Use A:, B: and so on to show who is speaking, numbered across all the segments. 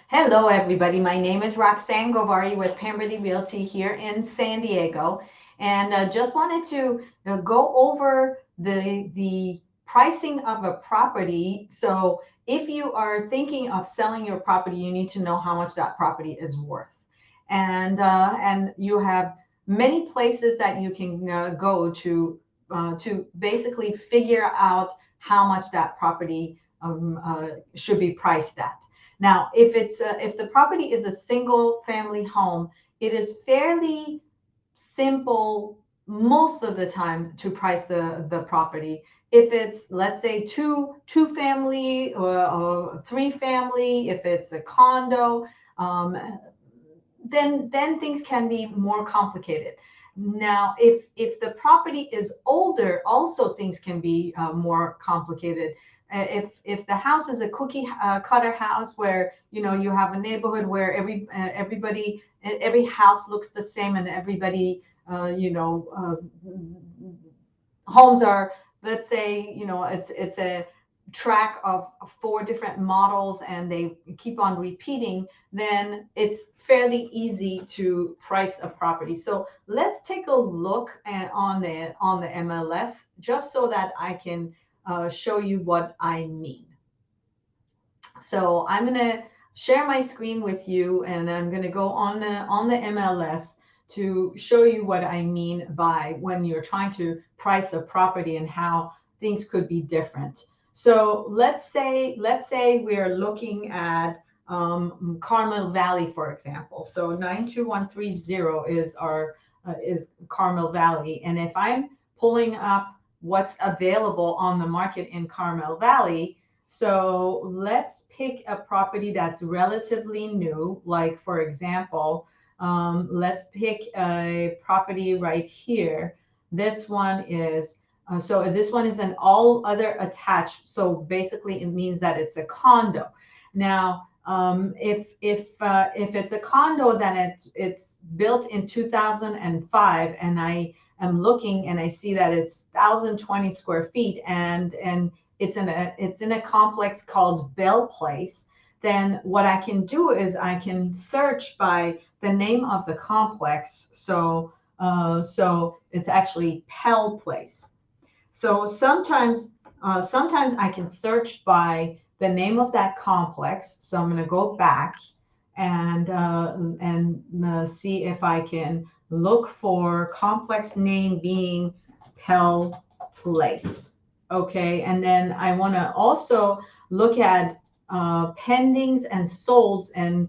A: Hello, everybody. My name is Roxanne Govari with Pemberley Realty here in San Diego, and just wanted to go over the pricing of a property. So, if you are thinking of selling your property, you need to know how much that property is worth, and you have many places that you can go to basically figure out how much that property should be priced at. Now, if the property is a single family home, it is fairly simple most of the time to price the property. If it's, let's say, two family or three family, if it's a condo, um, then things can be more complicated. Now, if the property is older, also things can be more complicated. If the house is a cookie cutter house where you have a neighborhood where every house looks the same and everybody homes are, let's say, it's a track of four different models and they keep on repeating, then it's fairly easy to price a property. So let's take a look on the MLS just so that I can show you what I mean. So I'm going to share my screen with you, and I'm going to go on the MLS to show you what I mean by when you're trying to price a property and how things could be different. So let's say we're looking at Carmel Valley, for example. So 92130 is our is Carmel Valley, and if I'm pulling up what's available on the market in Carmel Valley, so let's pick a property that's relatively new, like for example, let's pick a property right here. This one is so this one is an all other attached. So basically, it means that it's a condo. Now, if it's a condo, then it's built in 2005, and I am looking and I see that it's 1,020 square feet, and it's in a complex called Bell Place. Then what I can do is I can search by the name of the complex. So it's actually Pell Place. So sometimes I can search by the name of that complex. So I'm going to go back and see if I can look for complex name being Pell Place. Okay, and then I want to also look at pendings and solds, and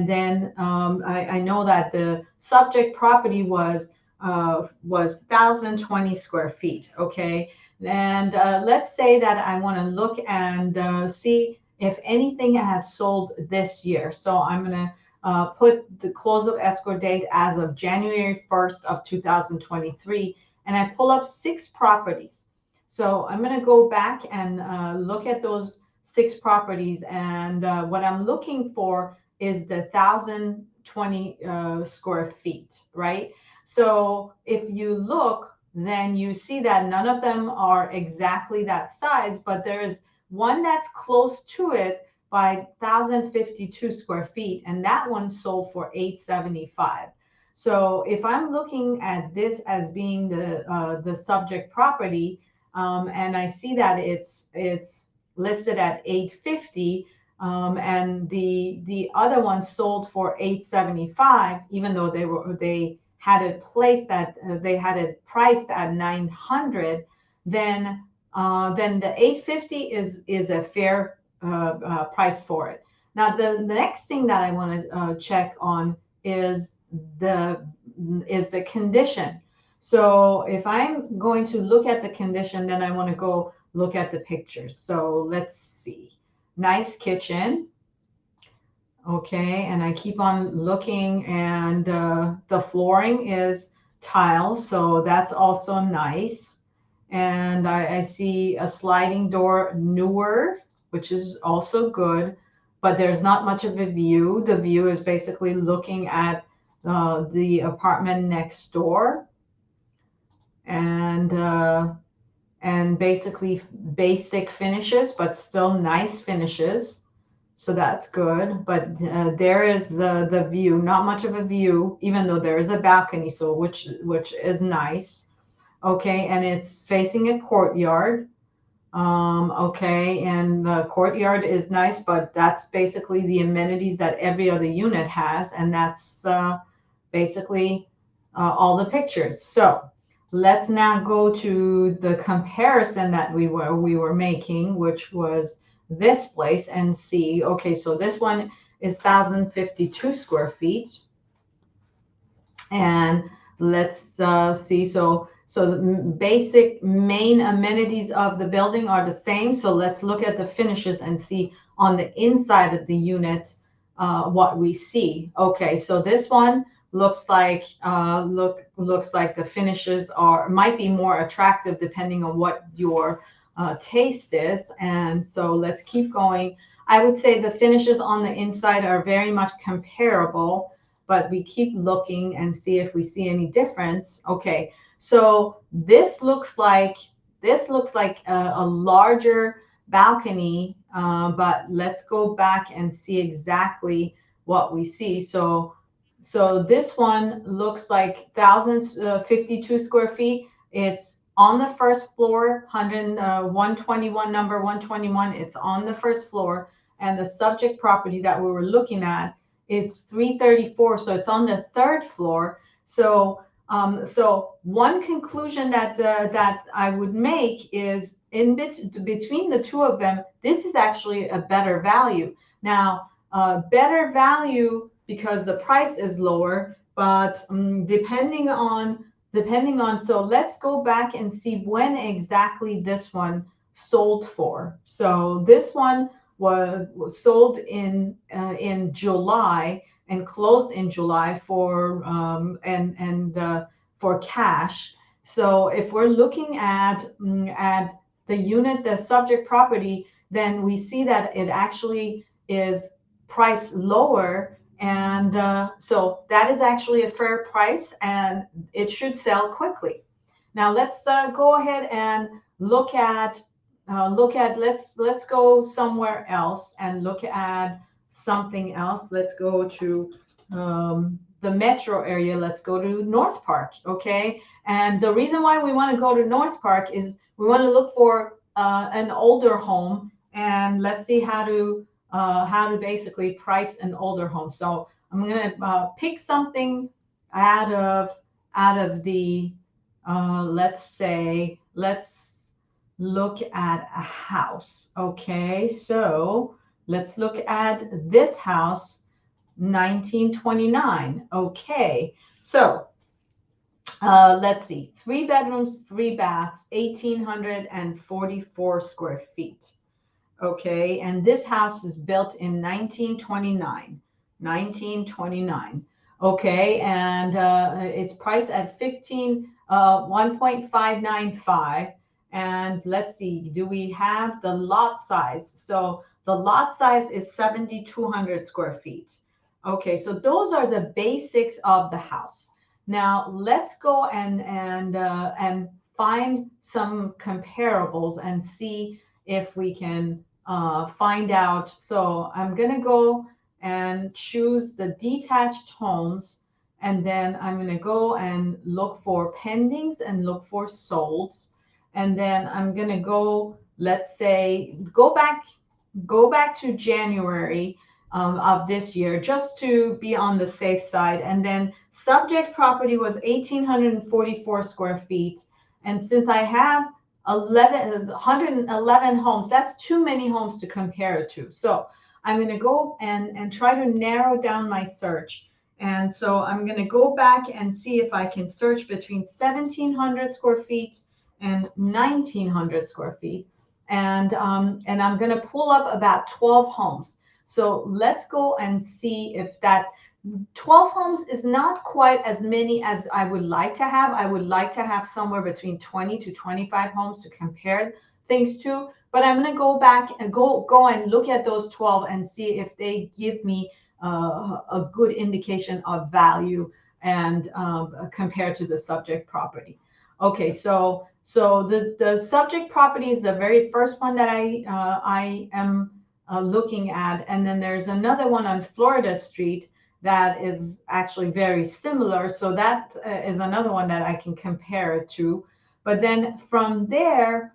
A: then I know that the subject property was 1,020 square feet. Okay, and let's say that I want to look and see if anything has sold this year. So I'm going to put the close of escrow date as of January 1st of 2023, and I pull up 6 properties. So I'm going to go back and look at those 6 properties, and what I'm looking for is the 1,020 square feet, right? So if you look, then you see that none of them are exactly that size, but there is one that's close to it by 1,052 square feet, and that one sold for 875. So if I'm looking at this as being the subject property, and I see that it's listed at 850, and the other one sold for 875, even though they had it placed at they had it priced at 900, then the 850 is a fair price for it. Now the next thing that I want to check on is the condition. So if I'm going to look at the condition, then I want to go look at the pictures. So let's see. Nice kitchen. Okay, and I keep on looking, and the flooring is tile, so that's also nice. And I see a sliding door, newer, which is also good, but there's not much of a view. The view is basically looking at the apartment next door, and basically basic finishes, but still nice finishes. So that's good. But there is the view, not much of a view, even though there is a balcony, so which is nice. Okay, and it's facing a courtyard. Okay, and the courtyard is nice, but that's basically the amenities that every other unit has, and that's basically all the pictures. So let's now go to the comparison that we were making, which was this place, and see. Okay, so this one is 1,052 square feet, and let's see. So the basic main amenities of the building are the same. So let's look at the finishes and see on the inside of the unit what we see. Okay, so this one looks like the finishes are might be more attractive depending on what your taste is. And so let's keep going. I would say the finishes on the inside are very much comparable, but we keep looking and see if we see any difference. Okay, so this looks like a larger balcony, but let's go back and see exactly what we see. So this one looks like 1,052 square feet. It's on the first floor, 121, number 121. It's on the first floor, and the subject property that we were looking at is 334, so it's on the third floor. So one conclusion that I would make is between the two of them, this is actually a better value. Now, better value because the price is lower, but depending on, so let's go back and see when exactly this one sold for. So this one was sold in July and closed in July for cash. So if we're looking at the unit, the subject property, then we see that it actually is priced lower, and so that is actually a fair price, and it should sell quickly. Now let's go ahead and look at let's go somewhere else and look at something else. Let's go to the metro area. Let's go to North Park. Okay, and the reason why we want to go to North Park is we want to look for an older home, and let's see how to basically price an older home. So I'm going to pick something out of the let's look at a house. Okay, so let's look at this house, 1929. Okay, so let's see, 3 bedrooms, 3 baths, 1,844 square feet. Okay, and this house is built in 1929. 1929. Okay, and it's priced at 1.595. And let's see, do we have the lot size? So the lot size is 7,200 square feet. Okay, so those are the basics of the house. Now let's go and find some comparables and see if we can find out. So I'm going to go and choose the detached homes, and then I'm going to go and look for pendings and look for solds. And then I'm going to go, let's say, go back to January of this year, just to be on the safe side. And then subject property was 1,844 square feet. And since I have 111 homes, that's too many homes to compare it to. So I'm going to go and try to narrow down my search. And so I'm going to go back and see if I can search between 1,700 square feet and 1,900 square feet. And I'm going to pull up about 12 homes. So let's go and see if that 12 homes is not quite as many as I would like to have. I would like to have somewhere between 20 to 25 homes to compare things to. But I'm going to go back and go and look at those 12 and see if they give me a good indication of value and compared to the subject property. Okay, so the subject property is the very first one that I am looking at. And then there's another one on Florida Street that is actually very similar. So that is another one that I can compare it to. But then from there,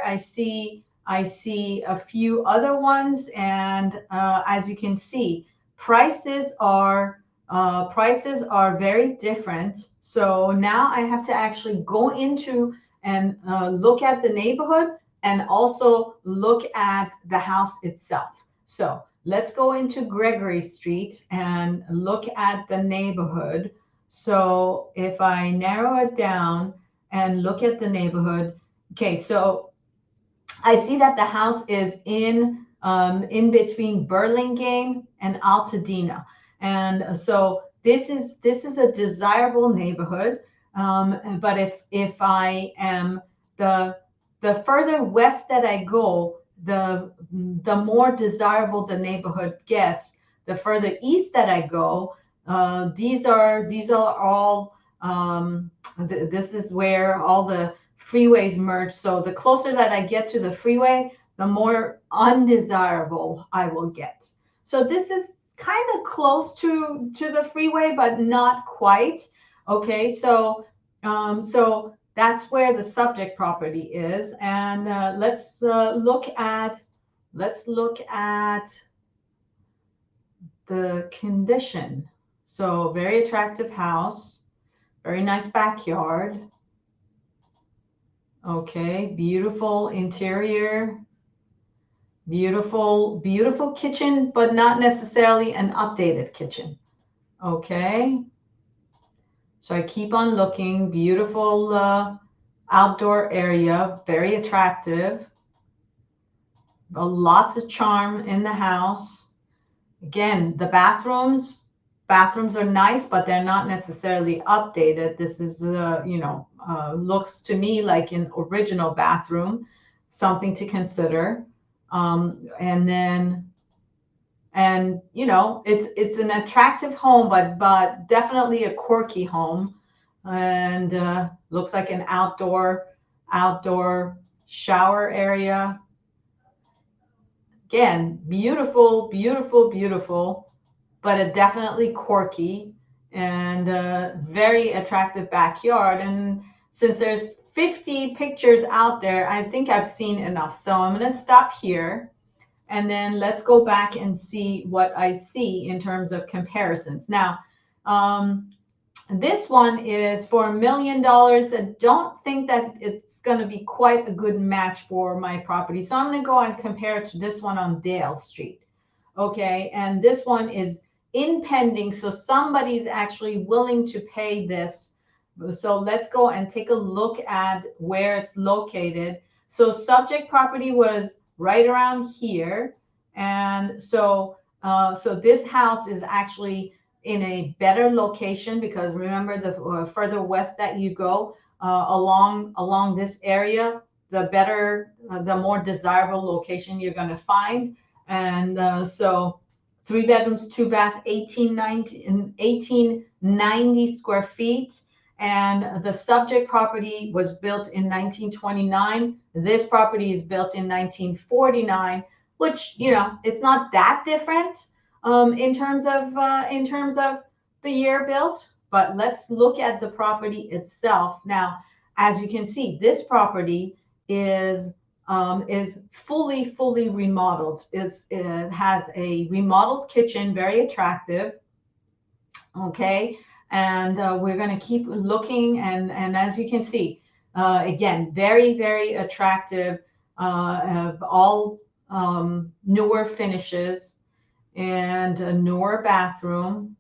A: I see a few other ones, and as you can see, prices are very different. So now I have to actually go into and look at the neighborhood and also look at the house itself. So let's go into Gregory Street and look at the neighborhood. So if I narrow it down and look at the neighborhood, okay, so I see that the house is in between Burlingame and Altadena, and so this is a desirable neighborhood. But if I am the the further west that I go, the more desirable the neighborhood gets. The further east that I go, these are all. This is where all the freeways merge. So the closer that I get to the freeway, the more undesirable I will get. So this is kind of close to the freeway, but not quite. Okay, so that's where the subject property is, and let's look at the condition. So very attractive house, very nice backyard. Okay, beautiful interior, beautiful kitchen, but not necessarily an updated kitchen. Okay, so I keep on looking. Beautiful outdoor area, very attractive. Lots of charm in the house. Again, the bathrooms are nice, but they're not necessarily updated. This is, looks to me like an original bathroom, something to consider. It's an attractive home, but definitely a quirky home, and looks like an outdoor shower area. Again, beautiful, but a definitely quirky and very attractive backyard. And since there's 50 pictures out there, I think I've seen enough. So I'm going to stop here, and then let's go back and see what I see in terms of comparisons. Now, this one is for $1 million. I don't think that it's going to be quite a good match for my property. So I'm going to go and compare it to this one on Dale Street. Okay, and this one is in pending, so somebody's actually willing to pay this. So let's go and take a look at where it's located. So subject property was right around here, and so this house is actually in a better location, because remember, the further west that you go along this area, the more desirable location you're going to find. And so 3 bedrooms, 2 bath, 1890 square feet. And the subject property was built in 1929. This property is built in 1949, which, it's not that different in terms of the year built. But let's look at the property itself. Now, as you can see, this property is fully remodeled. It has a remodeled kitchen, very attractive. Okay, and we're going to keep looking, and as you can see, again, very attractive, all newer finishes, and a newer bathroom.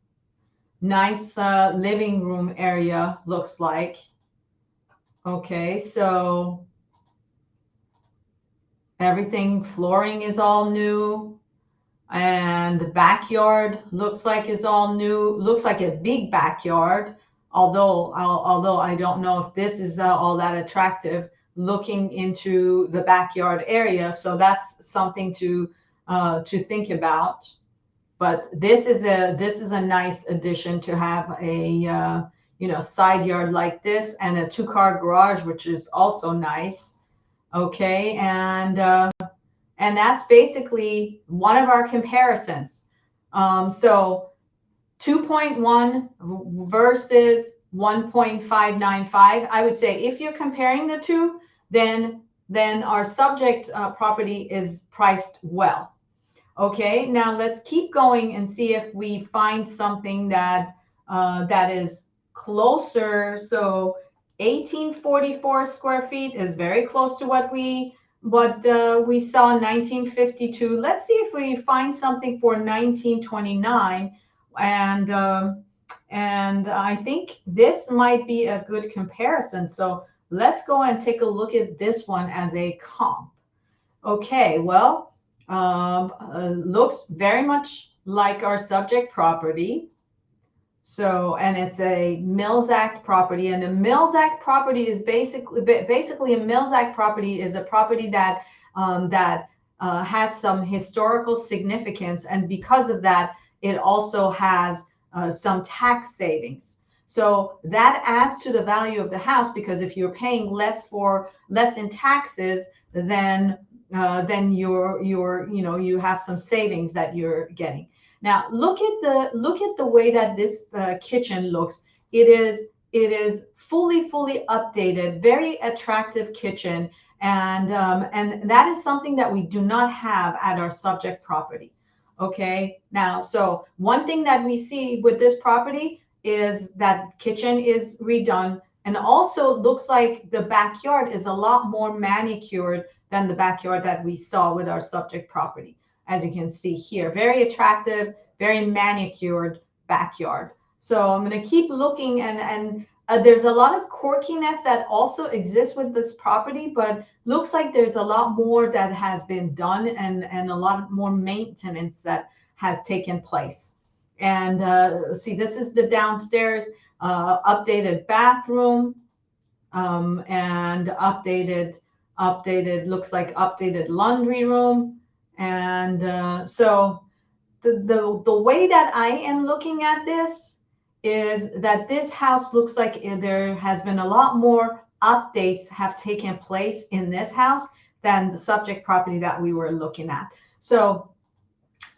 A: Nice living room area, looks like. Okay, so flooring is all new, and the backyard looks like is all new. Looks like a big backyard, although I don't know if this is all that attractive looking into the backyard area. So that's something to think about. But this is a nice addition to have a side yard like this, and a 2-car garage, which is also nice. Okay, and And that's basically one of our comparisons. So 2.1 versus 1.595. I would say if you're comparing the two, then our subject property is priced well. Okay, now let's keep going and see if we find something that that is closer. So 1844 square feet is very close to what we saw in 1952. Let's see if we find something for 1929, and and I think this might be a good comparison. So let's go and take a look at this one as a comp. Okay, well, looks very much like our subject property. So, and it's a Mills Act property, and a Mills Act property is basically a Mills Act property is a property that has some historical significance, and because of that, it also has some tax savings. So that adds to the value of the house, because if you're paying less in taxes, then you have some savings that you're getting. Now look at the way that this kitchen looks. It is fully updated, very attractive kitchen, and that is something that we do not have at our subject property. Okay, now so one thing that we see with this property is that kitchen is redone, and also looks like the backyard is a lot more manicured than the backyard that we saw with our subject property. As you can see here, very attractive, very manicured backyard. So I'm going to keep looking, and there's a lot of quirkiness that also exists with this property, but looks like there's a lot more that has been done, and a lot more maintenance that has taken place. And see, this is the downstairs, updated bathroom, and updated looks like updated laundry room. And so the way that I am looking at this is that this house looks like there has been a lot more updates have taken place in this house than the subject property that we were looking at.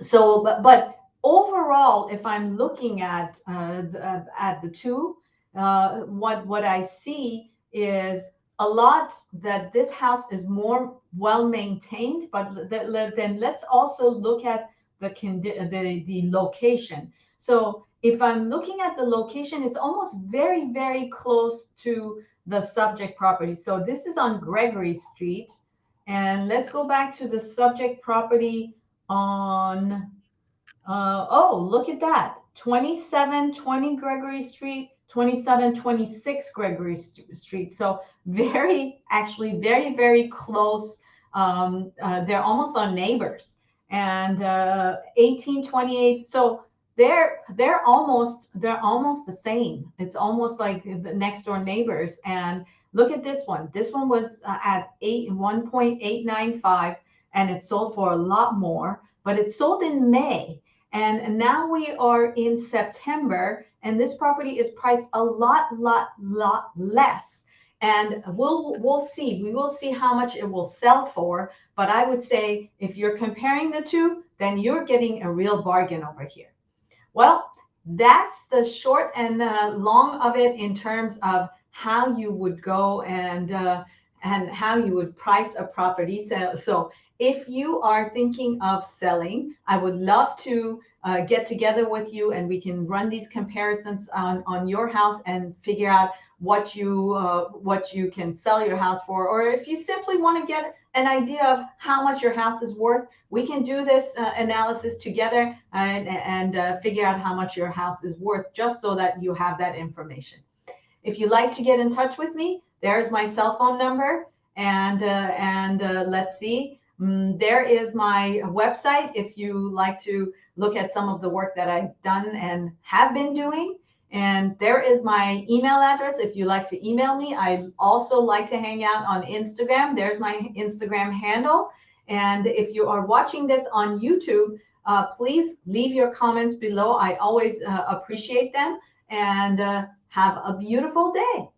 A: But overall, if I'm looking at the two, what I see is a lot that this house is more well maintained. But then let's also look at the location. So if I'm looking at the location, it's almost very close to the subject property. So this is on Gregory Street, and let's go back to the subject property on, oh, look at that. 2720 Gregory Street, 2726 Gregory Street. So actually very close. They're almost our neighbors. And 1828. So they're almost the same. It's almost like the next door neighbors. And look at this one. This one was at 1.895, and it sold for a lot more, but it sold in May. And now we are in September, and this property is priced a lot less. And we'll see. We will see how much it will sell for. But I would say if you're comparing the two, then you're getting a real bargain over here. Well, that's the short and long of it in terms of how you would go and how you would price a property. So if you are thinking of selling, I would love to get together with you, and we can run these comparisons on your house and figure out what you can sell your house for. Or if you simply want to get an idea of how much your house is worth, we can do this analysis together and figure out how much your house is worth, just so that you have that information. If you'd like to get in touch with me, there's my cell phone number, and let's see. There is my website if you like to look at some of the work that I've done and have been doing. And there is my email address if you like to email me. I also like to hang out on Instagram. There's my Instagram handle. And if you are watching this on YouTube, please leave your comments below. I always appreciate them. And have a beautiful day.